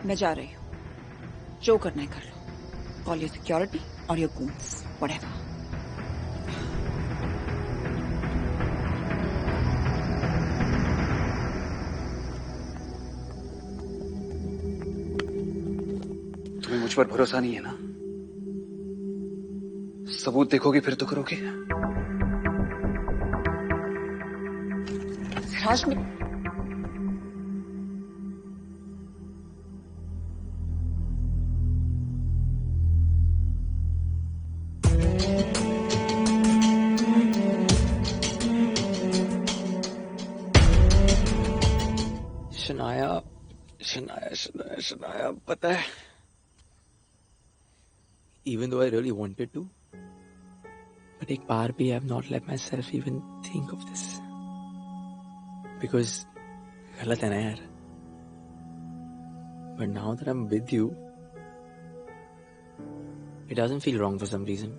मैं जा रही हूँ, जो करना है कर लो। कॉल योर सिक्योरिटी और योर गूंस, व्हाटएवर। तुम्हें मुझ पर भरोसा नहीं है ना? सबूत देखोगे फिर तो करोगे। सिराज में शनाया, पता है, even though I really wanted to, but एक बार भी I have not let myself even think of this, because गलत है ना यार। But now that I'm with you, it doesn't feel wrong for some reason.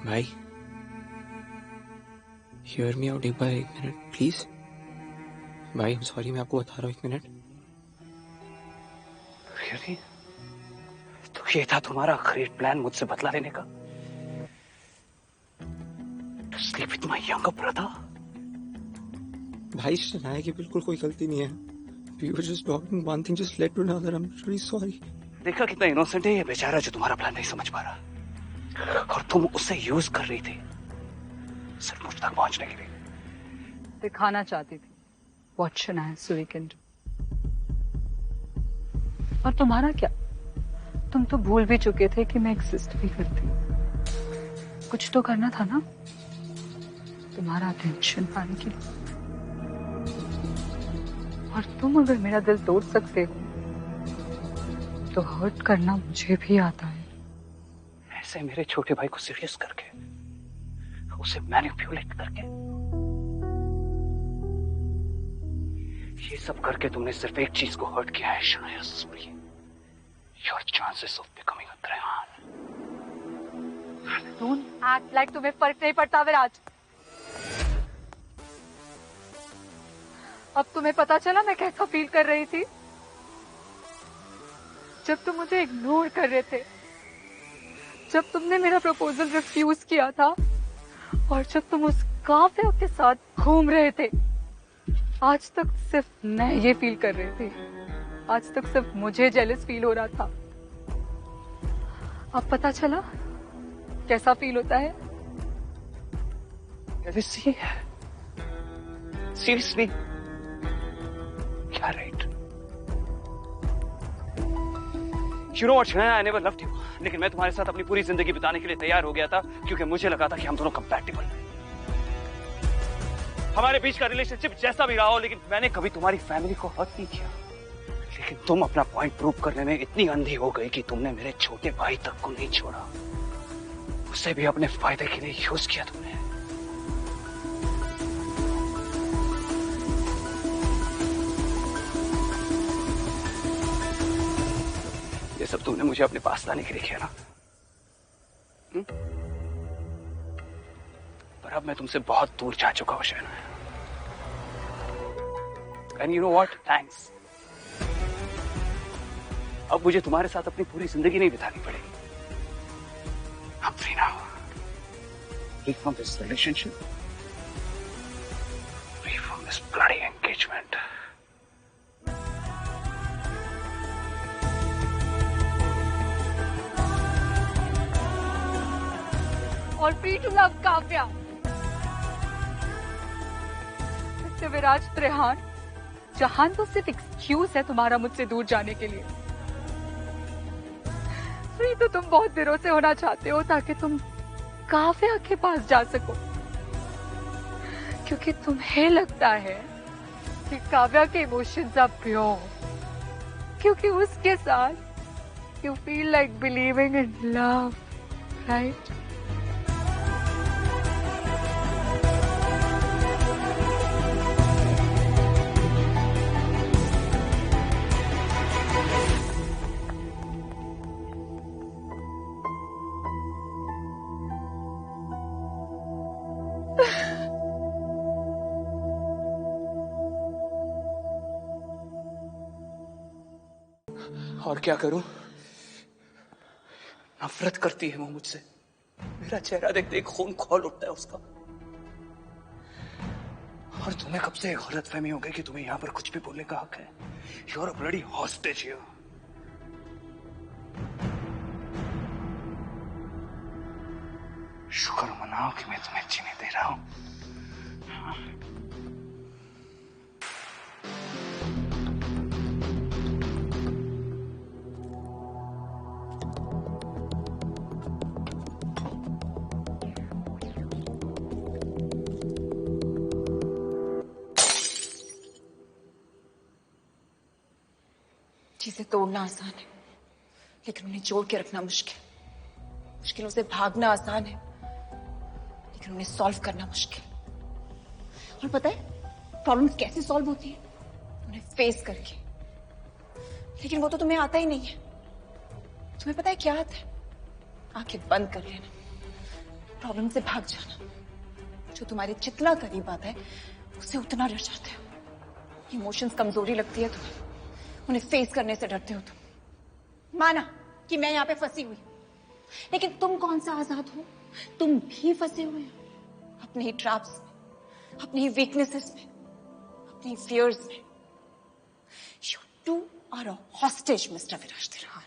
भाई, hear me out एक बार, 1 minute please. भाई I'm sorry, मैं आपको बता रहा हूँ, 1 मिनट। Really? तो ये था तुम्हारा आखिरी प्लान मुझसे बदला लेने का? To sleep with my younger brother? भाई शनाया की बिल्कुल कोई गलती नहीं है। We were just talking, one thing just led to another. I'm really sorry. देखा कितना इनोसेंट है ये बेचारा जो तुम्हारा प्लान नहीं समझ पा रहा, और तुम उसे यूज कर रही थी सिर्फ मुझ तक पहुंचने के लिए। दिखाना चाहती थी what शनाया सुई can do। और तुम्हारा क्या, तुम तो भूल भी चुके थे कि मैं एग्जिस्ट भी करती हूँ। कुछ तो करना था ना तुम्हारा अटेंशन पाने के लिए। और तुम अगर मेरा दिल तोड़ सकते हो तो हर्ट करना मुझे भी आता है। ऐसे मेरे छोटे भाई को सीरियस करके, उसे मैनिपुलेट करके, ये सब करके तुमने सिर्फ एक चीज को हर्ट किया है Shanaya Suri, your chances of becoming a Rehan. Don't act like तुम्हें फर्क नहीं पड़ता विराज। अब तुम्हें पता चला मैं कैसा फील कर रही थी जब तुम मुझे इग्नोर कर रहे थे, जब तुमने मेरा प्रपोजल रिफ्यूज किया था, और जब तुम उस काफिया के साथ घूम रहे थे। आज तक सिर्फ मैं ये फील कर रही थी, आज तक सिर्फ मुझे जेलस फील हो रहा था। अब पता चला कैसा फील होता है। सीरियसली क्या right? You know what, Shanaya, I never loved you, लेकिन मैं तुम्हारे साथ अपनी पूरी जिंदगी बिताने के लिए तैयार हो गया था क्योंकि मुझे लगा था कि हम दोनों कंपैटिबल हैं। हमारे बीच का रिलेशनशिप जैसा भी रहा हो, लेकिन मैंने कभी तुम्हारी फैमिली को हर्ट नहीं किया। लेकिन तुम अपना पॉइंट प्रूव करने में इतनी अंधी हो गई कि तुमने मेरे छोटे भाई तक को नहीं छोड़ा, उसे भी अपने फायदे के लिए यूज किया तुमने। ये सब तुमने मुझे अपने पास लाने के लिए किया ना? पर अब मैं तुमसे बहुत दूर जा चुका हूं Shanaya. And you know what? Thanks. अब मुझे तुम्हारे साथ अपनी पूरी जिंदगी नहीं बितानी पड़ेगी। I'm free now. Free from this relationship. Free from this bloody engagement. और free to love Kavya. Mister Viraj Trehan, जहान तो सिर्फ एक्सक्यूज है तुम्हारा मुझसे दूर जाने के लिए। फ्री तो तुम बहुत दिनों से होना चाहते हो ताकि तुम काव्या के पास जा सको, क्योंकि तुम्हें लगता है कि काव्या के इमोशंस आर प्योर, क्योंकि उसके साथ you feel like believing in love, right? और क्या करूं? नफरत करती है वो मुझसे। मेरा चेहरा देख देख खून खौल उठता है उसका। और तुम्हें कब से गलतफहमी हो गई कि तुम्हें यहां पर कुछ भी बोलने का हक है? You are a bloody hostage here. शुक्र मनाओ कि मैं तुम्हें जीने दे रहा हूं। चीजें तोड़ना आसान है, लेकिन उन्हें जोड़ के रखना मुश्किल। मुश्किलों से भागना आसान है, लेकिन उन्हें सॉल्व करना मुश्किल। और पता है प्रॉब्लम्स कैसे सॉल्व होती है? उन्हें फेस करके। लेकिन वो तो तुम्हें आता ही नहीं है। तुम्हें पता है क्या आता है? आंखें बंद कर लेना, प्रॉब्लम से भाग जाना। जो तुम्हारे जितना करीब आता है उससे उतना डर जाते हो। इमोशंस कमजोरी लगती है तुम्हें, उन्हें फेस करने से डरते हो तुम। माना कि मैं यहां पे फंसी हुई, लेकिन तुम कौन सा आजाद हो? तुम भी फंसे हुए हो अपने ही ट्रैप्स में, अपनी ही वीकनेसेस में, अपनी फियर्स में। You two are a hostage mister Viraj Trehan.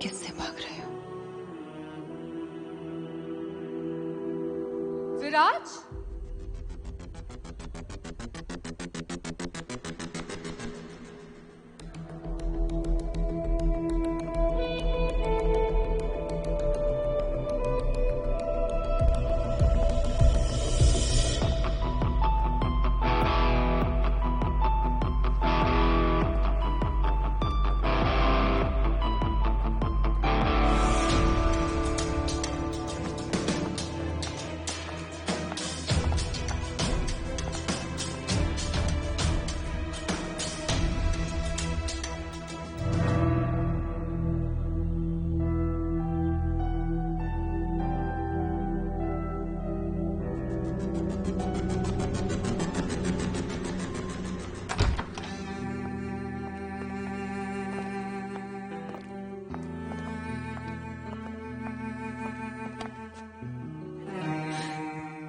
किससे भाग रहे हो? विराज,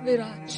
विराज,